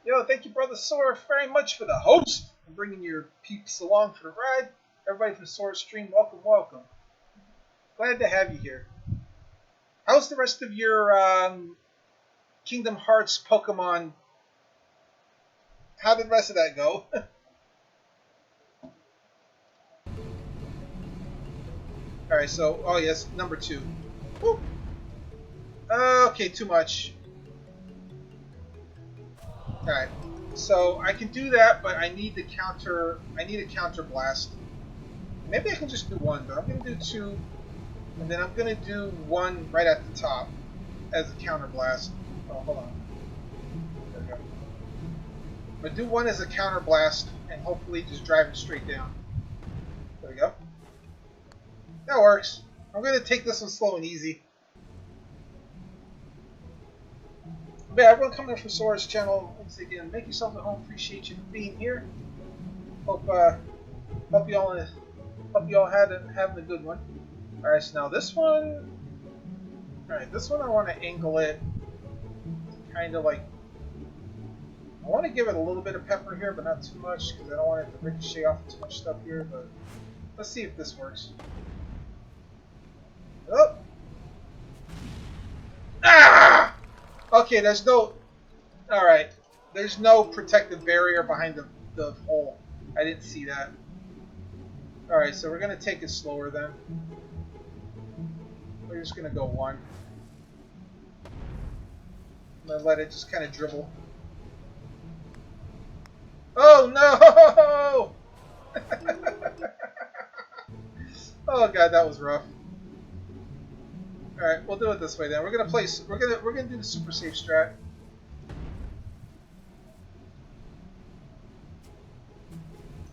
Yo, thank you, Brother Sora, very much for the host and bringing your peeps along for the ride. Everybody from Sora's stream, welcome, welcome. Glad to have you here. How's the rest of your Kingdom Hearts Pokemon? How did the rest of that go? Alright, so, oh yes, number 2. Woo. Okay, too much. Alright, so I can do that, but I need the counter. I need a counter blast. Maybe I can just do 1, but I'm going to do 2, and then I'm going to do 1 right at the top as a counter blast. Oh, hold on. There we go. I'm going to do 1 as a counter blast, and hopefully just drive it straight down. There we go. That works. I'm going to take this one slow and easy. But yeah, everyone coming in from Sora's channel, once again, make yourself at home. Appreciate you being here. Hope you all having a good one. All right, so now this one, Alright, this one I want to angle it kind of like... I want to give it a little bit of pepper here, but not too much, because I don't want it to ricochet off too much stuff here, but let's see if this works. Oh! Ah! Okay, there's no... Alright. There's no protective barrier behind the hole. I didn't see that. Alright, so we're going to take it slower then. We're just going to go one. I'm going to let it just kind of dribble. Oh no! Oh god, that was rough. Alright, we'll do it this way then. We're gonna do the super safe strat.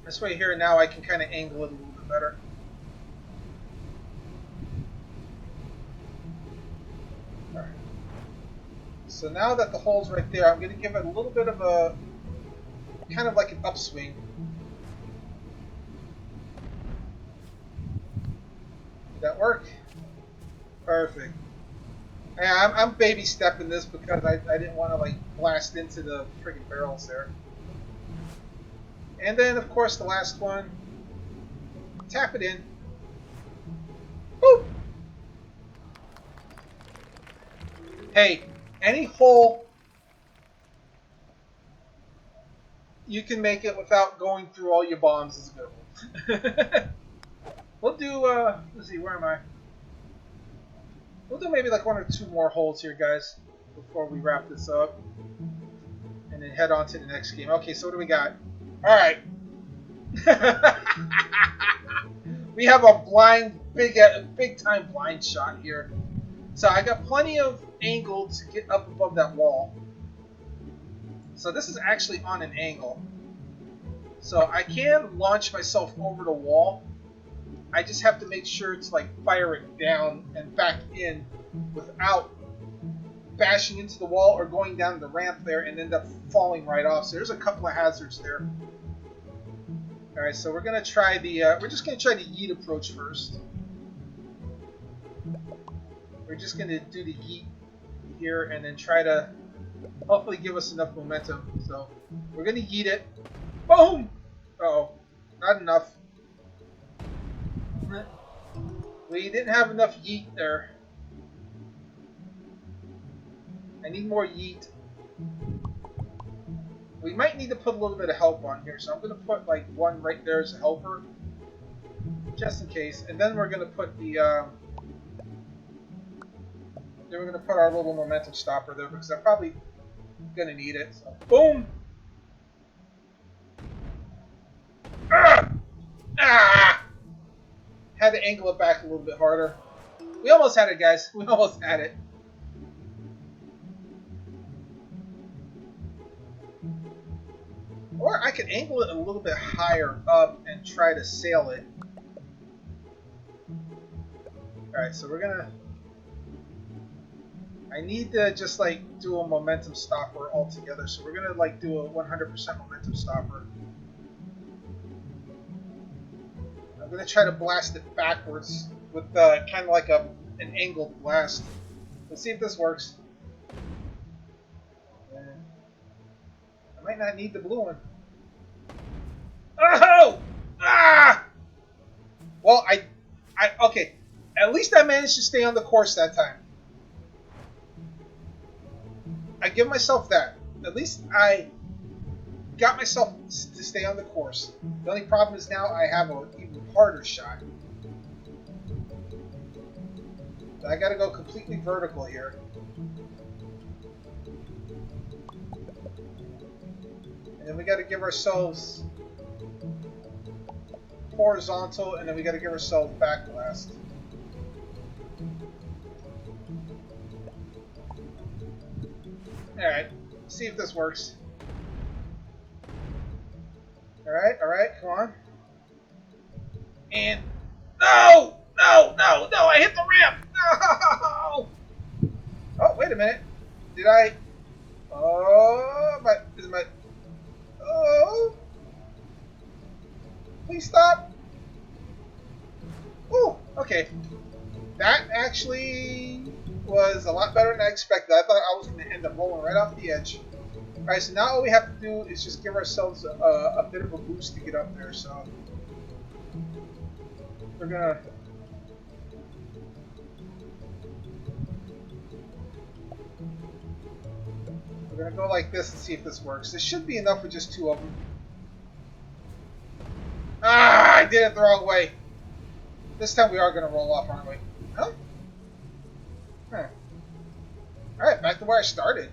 This way here now I can kind of angle it a little bit better. Alright. So now that the hole's right there, I'm gonna give it a little bit of a kind of like an upswing. Did that work? Perfect. Yeah, I'm baby stepping this because I didn't want to like blast into the friggin' barrels there. And then of course the last one, tap it in. Boop. Hey, any hole you can make it without going through all your bombs is a good one. We'll do, let's see, where am I? We'll do maybe like one or two more holes here, guys, before we wrap this up. And then head on to the next game. Okay, so what do we got? Alright. We have a blind, big time blind shot here. So I got plenty of angle to get up above that wall. So this is actually on an angle. So I can launch myself over the wall. I just have to make sure to like fire it down and back in without bashing into the wall or going down the ramp there and end up falling right off. So there's a couple of hazards there. All right, so we're gonna try the we're just gonna try the yeet approach first. We're just gonna do the yeet here and then try to hopefully give us enough momentum. So we're gonna yeet it. Boom! Uh-oh, not enough. We didn't have enough yeet there. I need more yeet. We might need to put a little bit of help on here, so I'm going to put like one right there as a helper, just in case. And then we're going to put the, then we're going to put our little momentum stopper there because I'm probably going to need it. So, boom! Ah! Ah! Had to angle it back a little bit harder. We almost had it, guys. We almost had it. Or I could angle it a little bit higher up and try to sail it. Alright, so we're gonna... I need to just like do a momentum stopper altogether. So we're gonna like do a 100% momentum stopper. I'm gonna try to blast it backwards with kind of like an angled blast. Let's see if this works. I might not need the blue one. Oh! Ah! Well, okay. At least I managed to stay on the course that time. I give myself that. At least I got myself to stay on the course. The only problem is now I have an even harder shot. I gotta go completely vertical here. And then we gotta give ourselves horizontal, and then we gotta give ourselves back blast. Alright, see if this works. Alright, come on. And no! No! I hit the ramp! No! Oh, wait a minute. Did I? Oh, oh! Please stop! Oh, okay. That actually was a lot better than I expected. I thought I was going to end up rolling right off the edge. Alright, so now all we have to do is just give ourselves a bit of a boost to get up there. So we're going to go like this and see if this works. This should be enough with just two of them. Ah, I did it the wrong way. This time we are going to roll off, aren't we? Huh? Huh. Alright, back to where I started.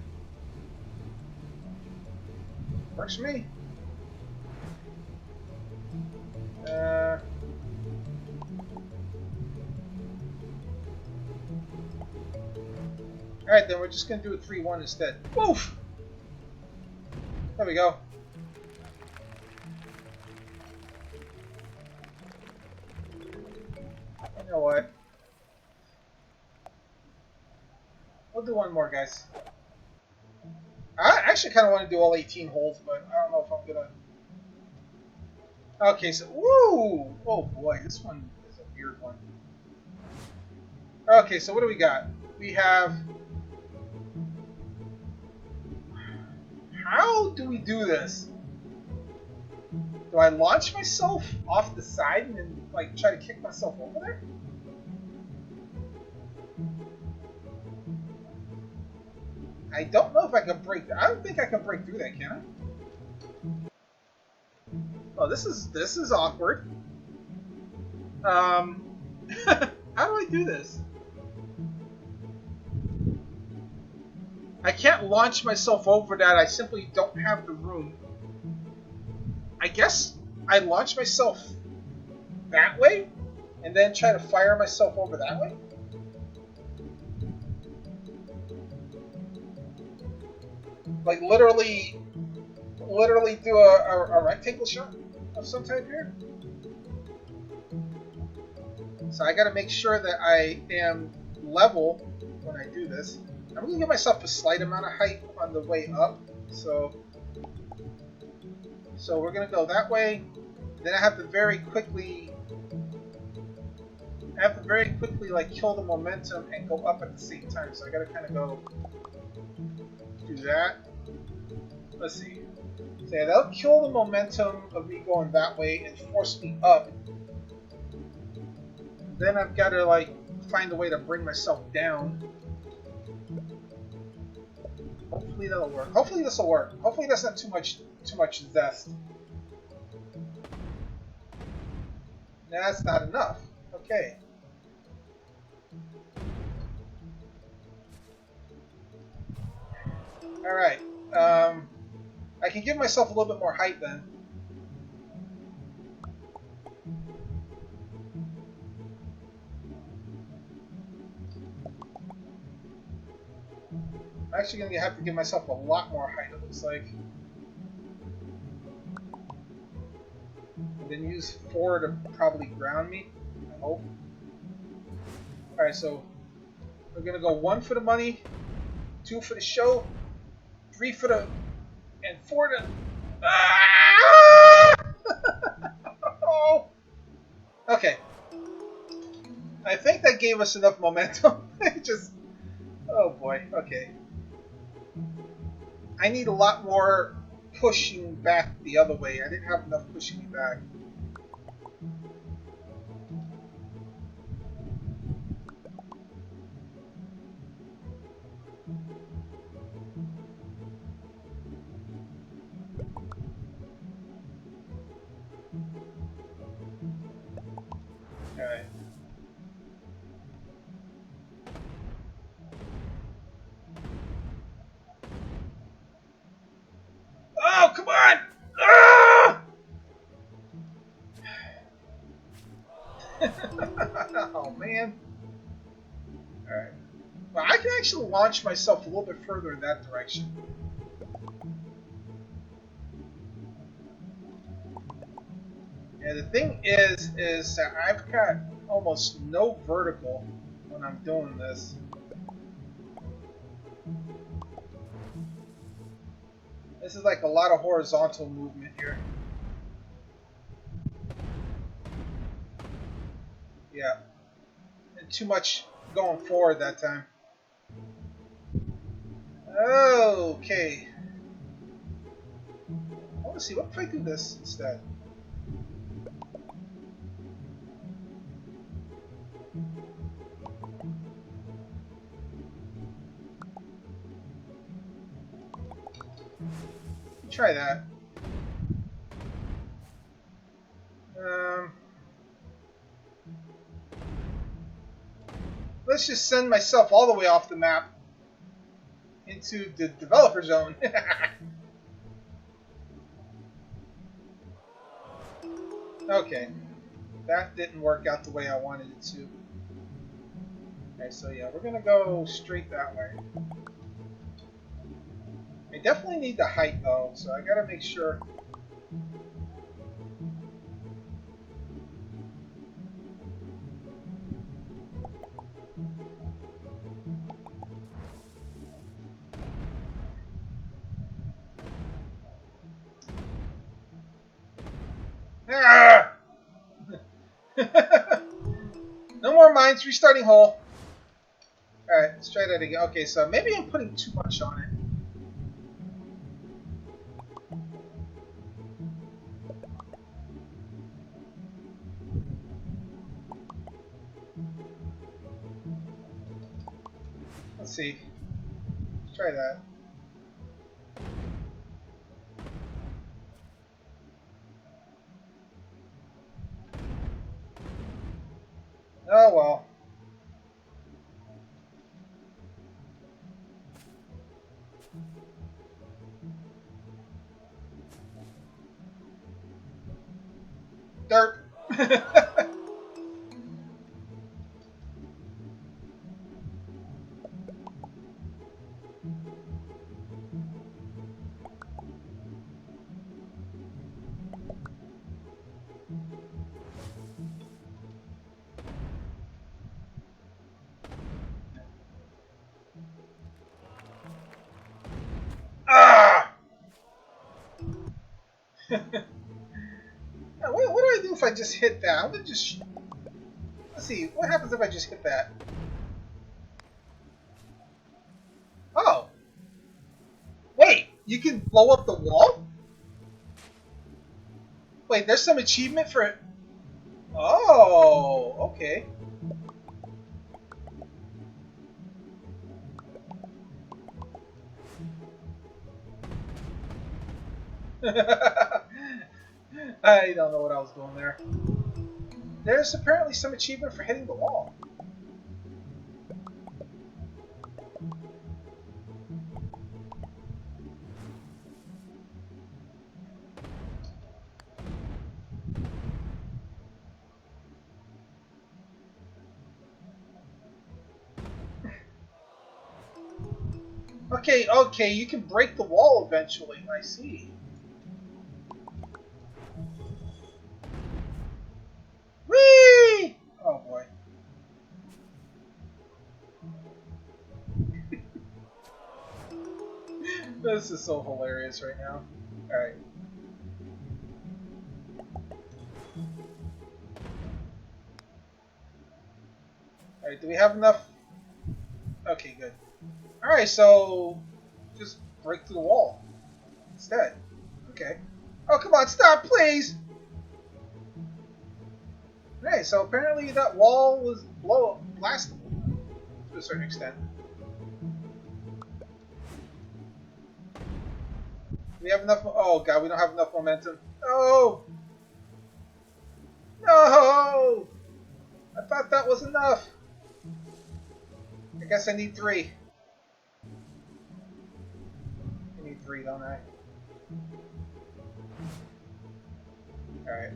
Works for me. Alright, then we're just going to do a 3-1 instead. Woof! There we go. You know what? We'll do one more, guys. I actually kind of want to do all 18 holes, but I don't know if I'm gonna. Okay, so woo! Oh boy, this one is a weird one. Okay, so what do we got? We have. How do we do this? Do I launch myself off the side and then like try to kick myself over there? I don't know if I can break. I don't think I can break through that, can I? Oh, this is awkward. How do I do this? I can't launch myself over that. I simply don't have the room. I guess I launch myself that way and then try to fire myself over that way. Like literally do a rectangle shot of some type here. So I got to make sure that I am level when I do this. I'm going to give myself a slight amount of height on the way up. So we're going to go that way. Then I have to very quickly like kill the momentum and go up at the same time. So I got to kind of go do that. Let's see. So yeah, that'll kill the momentum of me going that way and force me up. Then I've got to like find a way to bring myself down. Hopefully that'll work. Hopefully this will work. Hopefully that's not too much zest. That's not enough. Okay. All right. I can give myself a little bit more height then. I'm actually going to have to give myself a lot more height, it looks like. And then use 4 to probably ground me, I hope. Alright, so we're going to go 1 for the money, 2 for the show, 3 for the... and 4 to... Ah! Oh. Okay. I think that gave us enough momentum. Just... oh boy, okay. I need a lot more pushing back the other way. I didn't have enough pushing me back. Alright. Oh, come on! Ah! Oh, man. Alright. Well, I can actually launch myself a little bit further in that direction. Yeah, the thing is that I've got almost no vertical when I'm doing this. This is like a lot of horizontal movement here. Yeah. And too much going forward that time. Okay. I want to see, what if I do this instead? Try that. Let's just send myself all the way off the map into the developer zone. Okay. That didn't work out the way I wanted it to. Okay, so yeah, we're gonna go straight that way. I definitely need the height though, so I gotta make sure. Ah! No more mines, restarting hole. Alright, let's try that again. Okay, so maybe I'm putting too much on it. Let's see. Let's try that. Oh well. Dirt. Ah! What do I do if I just hit that? I'm gonna just. Let's see. What happens if I just hit that? Oh. Wait. You can blow up the wall? Wait. There's some achievement for it. Oh. Okay. I don't know what I was doing there. There's apparently some achievement for hitting the wall. Okay, okay, you can break the wall eventually. I see. Whee! Oh boy. This is so hilarious right now. Alright. Alright, do we have enough? Okay, good. Alright, so just break through the wall instead. Okay. Oh, come on, stop, please! Okay, so apparently that wall was blastable to a certain extent. We have enough. Oh god, we don't have enough momentum. No! No! I thought that was enough. I guess I need 3. I need 3, don't I? Alright.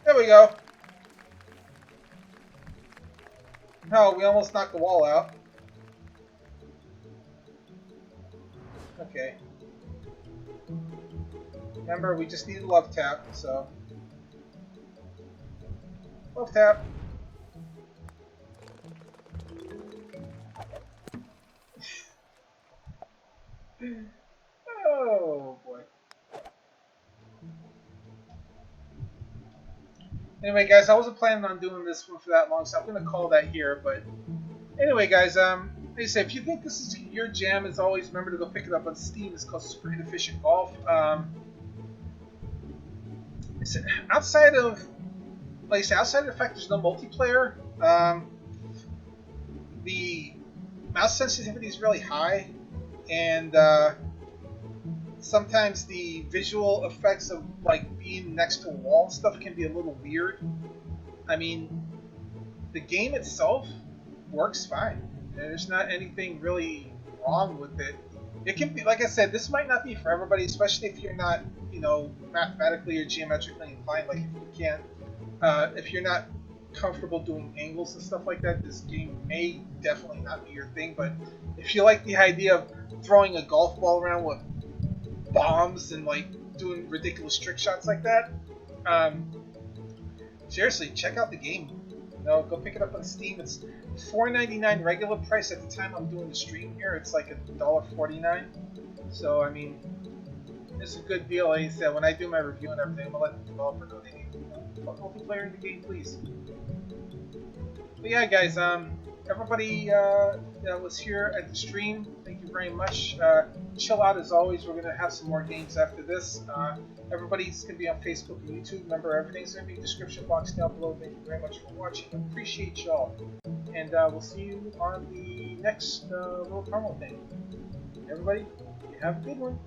There we go. No, we almost knocked the wall out. Okay. Remember, we just need a love tap, so. Love tap. Oh boy. Anyway, guys, I wasn't planning on doing this one for that long, so I'm going to call that here. But anyway, guys, like I said, if you think this is your jam, as always, remember to go pick it up on Steam. It's called Super Inefficient Golf. Outside of, like I said, outside of the fact there's no multiplayer, the mouse sensitivity is really high, and sometimes the visual effects of like being next to a wall and stuff can be a little weird. I mean, the game itself works fine. There's not anything really wrong with it. It can be, like I said, this might not be for everybody, especially if you're not, mathematically or geometrically inclined. Like if you can't, if you're not comfortable doing angles and stuff like that, this game may definitely not be your thing. But if you like the idea of throwing a golf ball around with bombs and like doing ridiculous trick shots like that, seriously, check out the game. Go pick it up on Steam. It's $4.99 regular price. At the time I'm doing the stream here, it's like $1.49. So I mean, it's a good deal. Like I said, when I do my review and everything, I'm gonna let the developer know they need multiplayer in the game, please. But yeah, guys, everybody that was here at the stream, thank you very much. Chill out as always. We're gonna have some more games after this. Everybody's gonna be on Facebook and YouTube. Remember, everything's gonna be in the description box down below. Thank you very much for watching. I appreciate y'all, and we'll see you on the next little promo thing. Everybody, you have a good one.